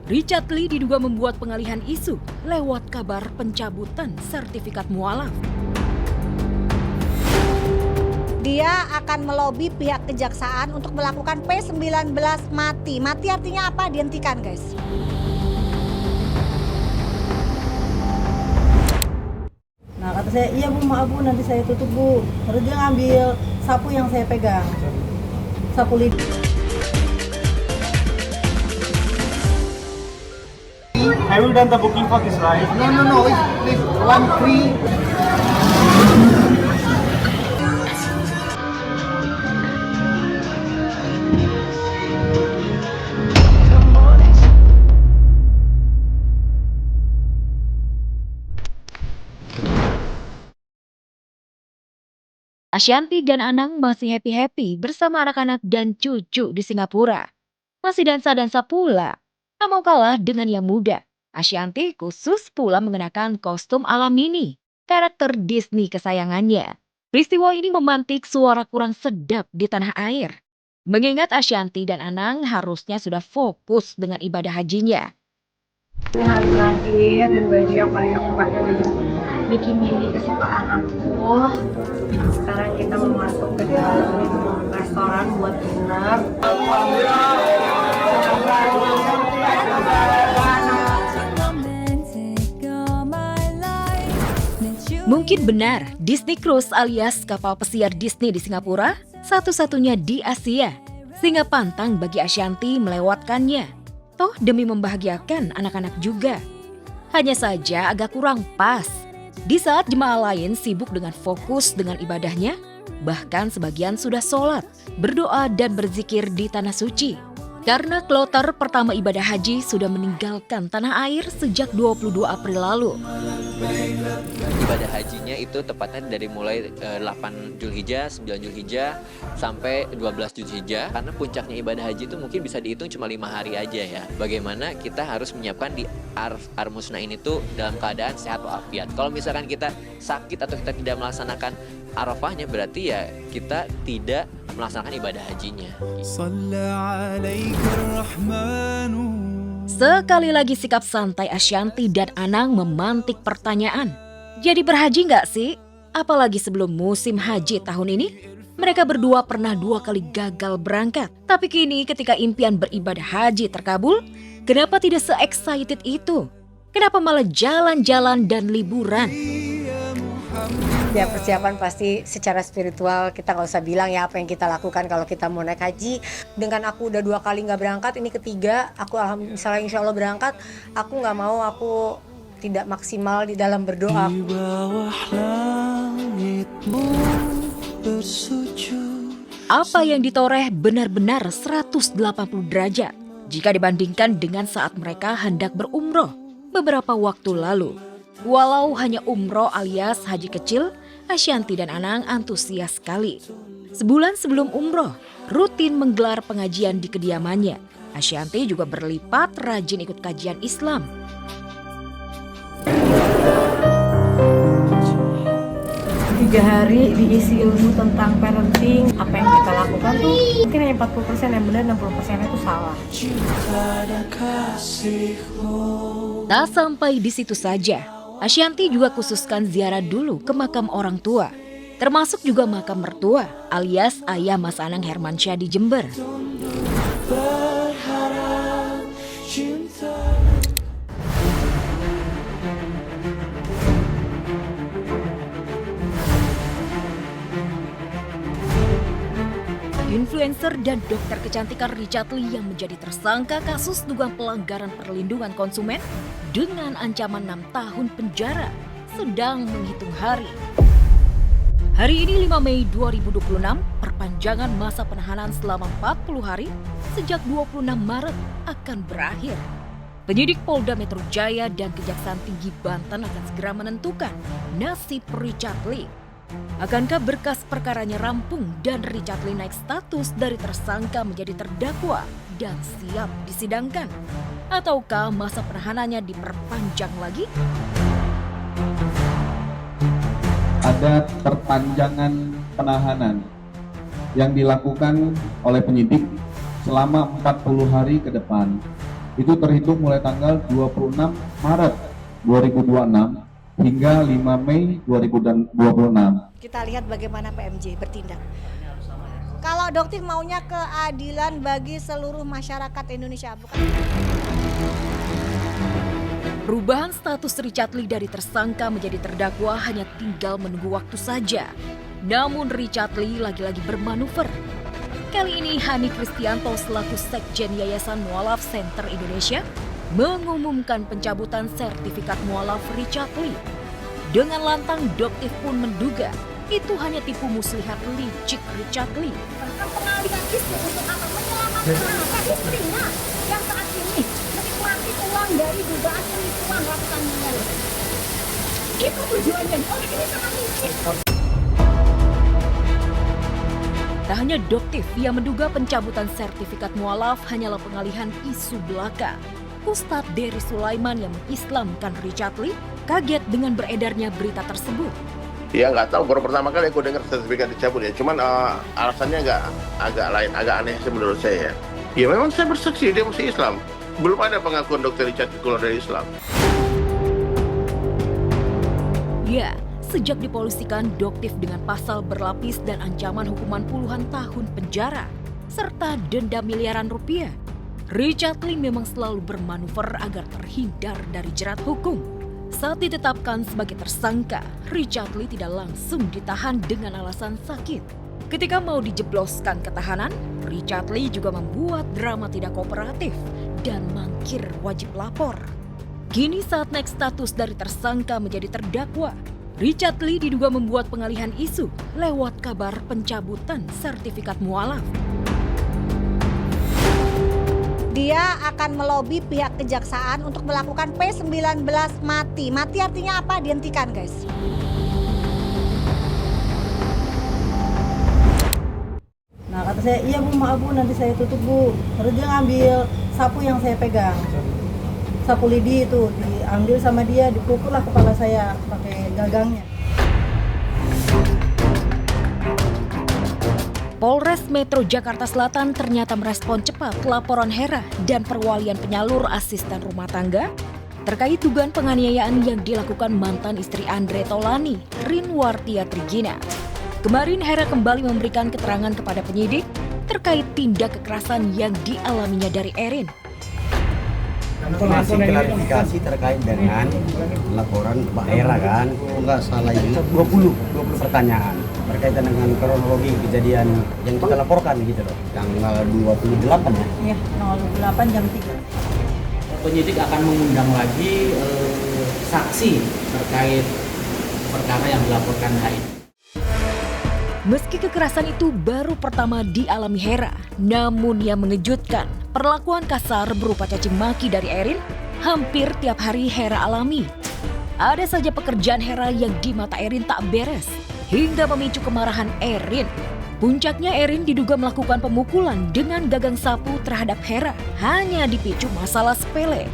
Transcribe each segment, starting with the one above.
Richard Lee diduga membuat pengalihan isu lewat kabar pencabutan sertifikat mualaf. Dia akan melobi pihak kejaksaan untuk melakukan P19 mati. Mati artinya apa? Dihentikan, guys. Nah kata saya, iya bu, maaf bu, nanti saya tutup bu. Terus dia ngambil sapu yang saya pegang, sapu lidi. Have you done the booking for this ride? No, it's 1-3. Ashanti dan Anang masih happy-happy bersama anak-anak dan cucu di Singapura. Masih dansa-dansa pula. Tak mau kalah dengan yang muda. Ashanti khusus pula mengenakan kostum ala Minnie, karakter Disney kesayangannya. Peristiwa ini memantik suara kurang sedap di tanah air. Mengingat Ashanti dan Anang harusnya sudah fokus dengan ibadah hajinya. Ini hari terakhir dan baju yang paling aku pakai bikin ini kesukaan aku. Sekarang kita mau masuk ke dalam restoran buat dinner. Mungkin benar, Disney Cruise alias kapal pesiar Disney di Singapura satu-satunya di Asia. Sehingga pantang bagi Ashanti melewatkannya. Toh demi membahagiakan anak-anak juga. Hanya saja agak kurang pas. Di saat jemaah lain sibuk dengan fokus dengan ibadahnya, bahkan sebagian sudah sholat, berdoa dan berzikir di tanah suci. Karena kloter pertama ibadah haji sudah meninggalkan tanah air sejak 22 April lalu. Ibadah hajinya itu tepatnya dari mulai 8 Zulhijjah, 9 Zulhijjah, sampai 12 Zulhijjah. Karena puncaknya ibadah haji itu mungkin bisa dihitung cuma 5 hari aja ya. Bagaimana kita harus menyiapkan di Armusna ini tuh dalam keadaan sehat walafiat. Kalau misalkan kita sakit atau kita tidak melaksanakan Arafahnya, berarti ya kita tidak melaksanakan ibadah hajinya. Sekali lagi sikap santai Ashanti dan Anang memantik pertanyaan. Jadi berhaji nggak sih? Apalagi sebelum musim haji tahun ini, mereka berdua pernah 2 kali gagal berangkat. Tapi kini ketika impian beribadah haji terkabul, kenapa tidak se-excited itu? Kenapa malah jalan-jalan dan liburan? Ya persiapan pasti secara spiritual kita nggak usah bilang ya apa yang kita lakukan kalau kita mau naik haji. Dengan aku udah 2 kali nggak berangkat, ini ketiga aku misalnya insya Allah berangkat, aku nggak mau aku tidak maksimal di dalam berdoa. Di bawah langitmu bersujud. Apa yang ditoreh benar-benar 180 derajat jika dibandingkan dengan saat mereka hendak berumroh beberapa waktu lalu. Walau hanya umroh alias haji kecil, Ashanti dan Anang antusias sekali. Sebulan sebelum umroh, rutin menggelar pengajian di kediamannya. Ashanti juga berlipat rajin ikut kajian Islam. Tiga hari diisi ilmu tentang parenting. Apa yang kita lakukan tuh mungkin hanya 40% yang benar, 60% itu salah. Tak sampai di situ saja, Ashanti juga khususkan ziarah dulu ke makam orang tua, termasuk juga makam mertua alias ayah Mas Anang Hermansyah di Jember. Influencer dan dokter kecantikan Richard Lee yang menjadi tersangka kasus dugaan pelanggaran perlindungan konsumen dengan ancaman 6 tahun penjara sedang menghitung hari. Hari ini 5 Mei 2026, perpanjangan masa penahanan selama 40 hari sejak 26 Maret akan berakhir. Penyidik Polda Metro Jaya dan Kejaksaan Tinggi Banten akan segera menentukan nasib Richard Lee. Akankah berkas perkaranya rampung dan Richard Lee naik status dari tersangka menjadi terdakwa dan siap disidangkan? Ataukah masa penahanannya diperpanjang lagi? Ada perpanjangan penahanan yang dilakukan oleh penyidik selama 40 hari ke depan. itu terhitung mulai tanggal 26 Maret 2026 hingga 5 Mei 2026. Kita lihat bagaimana PMJ bertindak. Kalau Doktif maunya keadilan bagi seluruh masyarakat Indonesia, bukan? Perubahan status Richard Lee dari tersangka menjadi terdakwa hanya tinggal menunggu waktu saja. Namun Richard Lee lagi-lagi bermanuver. Kali ini Hani Kristianto selaku Sekjen Yayasan Mualaf Center Indonesia mengumumkan pencabutan sertifikat mualaf Richard Lee. Dengan lantang Doktif pun menduga itu hanya tipu muslihat licik Richard Lee. Pengalihan isu untuk apa? Menyelamatkan istrinya yang saat ini menikmati uang dari dugaan penipuan ratusan miliar. Itu tujuannya. Oleh ini sangat licik. Tak hanya Doktif yang menduga pencabutan sertifikat mualaf hanyalah pengalihan isu belaka. Ustadz Dery Sulaiman yang mengislamkan Richard Lee kaget dengan beredarnya berita tersebut. Ya nggak tahu, baru pertama kali aku dengar sertifikat dicabut ya. Cuman alasannya agak lain, agak aneh sih menurut saya. Ya memang saya bersaksi dia masih Islam. Belum ada pengakuan Dr. Richard keluar dari Islam. Ya, sejak dipolisikan Doktif dengan pasal berlapis dan ancaman hukuman puluhan tahun penjara serta denda miliaran rupiah, Richard Lee memang selalu bermanuver agar terhindar dari jerat hukum. Saat ditetapkan sebagai tersangka, Richard Lee tidak langsung ditahan dengan alasan sakit. Ketika mau dijebloskan ke tahanan, Richard Lee juga membuat drama tidak kooperatif dan mangkir wajib lapor. Kini saat naik status dari tersangka menjadi terdakwa, Richard Lee diduga membuat pengalihan isu lewat kabar pencabutan sertifikat mualaf. Dia akan melobi pihak kejaksaan untuk melakukan P19 mati. Mati artinya apa? Dihentikan, guys. Nah kata saya, iya bu, maaf bu, nanti saya tutup bu. Terus dia ngambil sapu yang saya pegang, sapu lidi itu diambil sama dia, dipukullah kepala saya pakai gagangnya. Polres Metro Jakarta Selatan ternyata merespon cepat laporan Hera dan perwalian penyalur asisten rumah tangga terkait dugaan penganiayaan yang dilakukan mantan istri Andre Taulani, Rinwartia Trigina. Kemarin Hera kembali memberikan keterangan kepada penyidik terkait tindak kekerasan yang dialaminya dari Erin. Masih klarifikasi terkait dengan laporan Mbak Hera kan, nggak salah ini 20 pertanyaan berkaitan dengan kronologi kejadian yang kita laporkan gitu loh, tanggal 28 ya? Iya, tanggal 28 jam 3. Penyidik akan mengundang lagi saksi terkait perkara yang dilaporkan hari ini. Meski kekerasan itu baru pertama dialami Hera, namun yang mengejutkan, perlakuan kasar berupa caci maki dari Erin hampir tiap hari Hera alami. Ada saja pekerjaan Hera yang di mata Erin tak beres, hingga memicu kemarahan Erin. Puncaknya Erin diduga melakukan pemukulan dengan gagang sapu terhadap Hera hanya dipicu masalah sepele.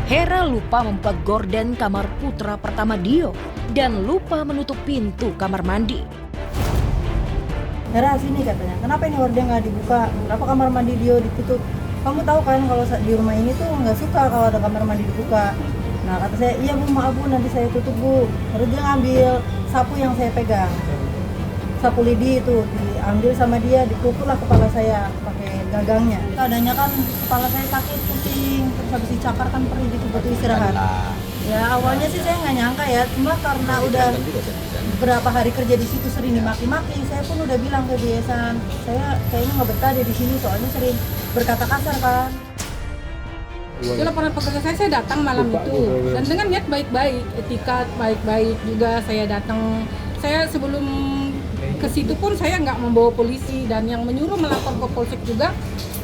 Hera lupa membuka gorden kamar putra pertama Dio dan lupa menutup pintu kamar mandi. Hera sini katanya, kenapa ini gorden nggak dibuka? Kenapa kamar mandi Dio ditutup? Kamu tahu kan kalau di rumah ini tuh nggak suka kalau ada kamar mandi dibuka. Nah kata saya, iya bu, maaf bu, nanti saya tutup bu. Terus dia ngambil sapu yang saya pegang, sapu lidi itu diambil sama dia, dipukullah kepala saya pakai gagangnya. Keadaannya kan kepala saya sakit, pusing, terus habis dicakar kan perih gitu, butuh istirahat. Ya awalnya sih saya nggak nyangka ya, cuma karena udah berapa hari kerja di situ sering dimaki-maki, saya pun udah bilang ke Yayasan, saya kayaknya nggak betah deh di sini soalnya sering berkata kasar kan. Itu laporan pekerja saya datang malam itu dan dengan niat baik-baik, etika baik-baik juga saya datang. Saya sebelum ke situ pun saya nggak membawa polisi dan yang menyuruh melapor ke polsek juga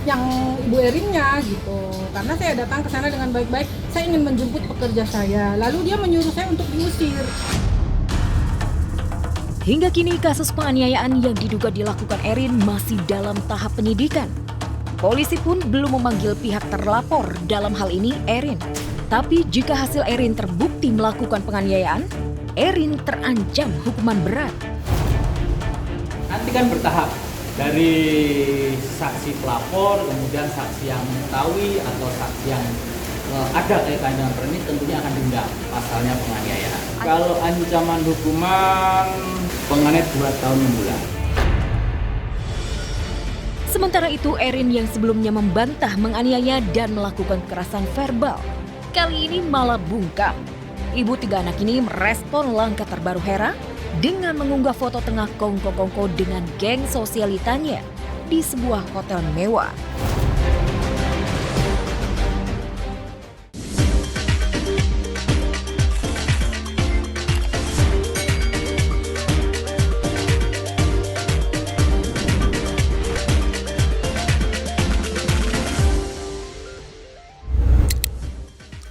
yang Ibu Erinnya gitu. Karena saya datang ke sana dengan baik-baik, saya ingin menjemput pekerja saya. Lalu dia menyuruh saya untuk diusir. Hingga kini kasus penganiayaan yang diduga dilakukan Erin masih dalam tahap penyidikan. Polisi pun belum memanggil pihak terlapor dalam hal ini Erin. Tapi jika hasil Erin terbukti melakukan penganiayaan, Erin terancam hukuman berat. Nanti kan bertahap. Dari saksi pelapor, kemudian saksi yang mengetahui atau saksi yang ada kaitan dengan perkara ini tentunya akan denda pasalnya penganiayaan. Kalau ancaman hukuman penganiayaan 2 tahun 6 bulan. Sementara itu, Erin yang sebelumnya membantah menganiaya dan melakukan kekerasan verbal, kali ini malah bungkam. Ibu 3 anak ini merespon langkah terbaru Hera dengan mengunggah foto tengah kongko-kongko dengan geng sosialitanya di sebuah hotel mewah.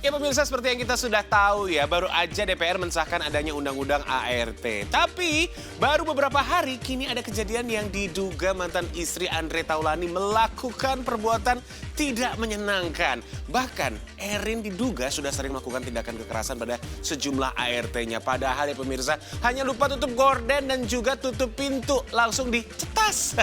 Ya pemirsa, seperti yang kita sudah tahu ya, baru aja DPR mensahkan adanya undang-undang ART. Tapi baru beberapa hari kini ada kejadian yang diduga mantan istri Andre Taulani melakukan perbuatan tidak menyenangkan. Bahkan Erin diduga sudah sering melakukan tindakan kekerasan pada sejumlah ART-nya. Padahal ya pemirsa, hanya lupa tutup gorden dan juga tutup pintu, langsung dicetas.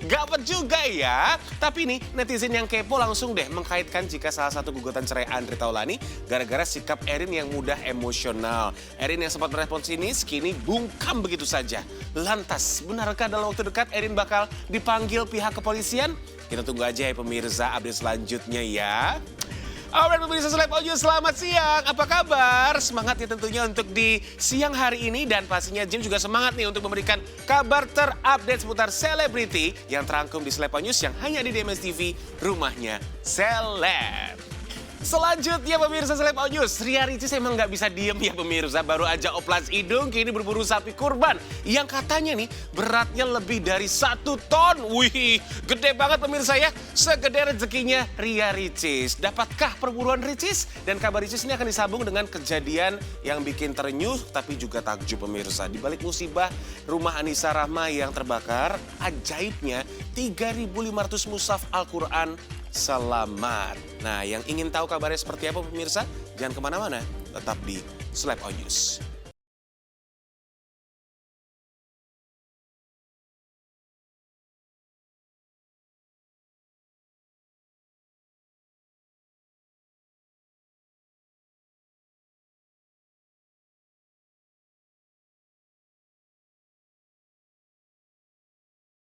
Gawat juga ya. Tapi nih netizen yang kepo langsung deh mengkaitkan jika salah satu gugatan cerai Andre Taulani gara-gara sikap Erin yang mudah emosional. Erin yang sempat merespon sinis kini bungkam begitu saja. Lantas benarkah dalam waktu dekat Erin bakal dipanggil pihak kepolisian? Kita tunggu aja ya pemirsa update selanjutnya ya. Alright pemirsa Seleb On News, selamat siang. Apa kabar? Semangat ya tentunya untuk di siang hari ini. Dan pastinya Jim juga semangat nih untuk memberikan kabar terupdate seputar selebriti yang terangkum di Seleb On News yang hanya di DMS TV, rumahnya Seleb. Selanjutnya pemirsa Seleb On News, Ria Ricis emang nggak bisa diem ya pemirsa. Baru aja oplas hidung kini berburu sapi kurban yang katanya nih beratnya lebih dari 1 ton. Wih, gede banget pemirsa ya. Segede rezekinya Ria Ricis. Dapatkah perburuan Ricis? Dan kabar Ricis ini akan disambung dengan kejadian yang bikin terenyuh tapi juga takjub pemirsa. Di balik musibah rumah Anissa Rahma yang terbakar, ajaibnya 3.500 mushaf Al-Quran selamat. Nah, yang ingin tahu kabarnya seperti apa pemirsa? Jangan kemana-mana, tetap di Seleb On News.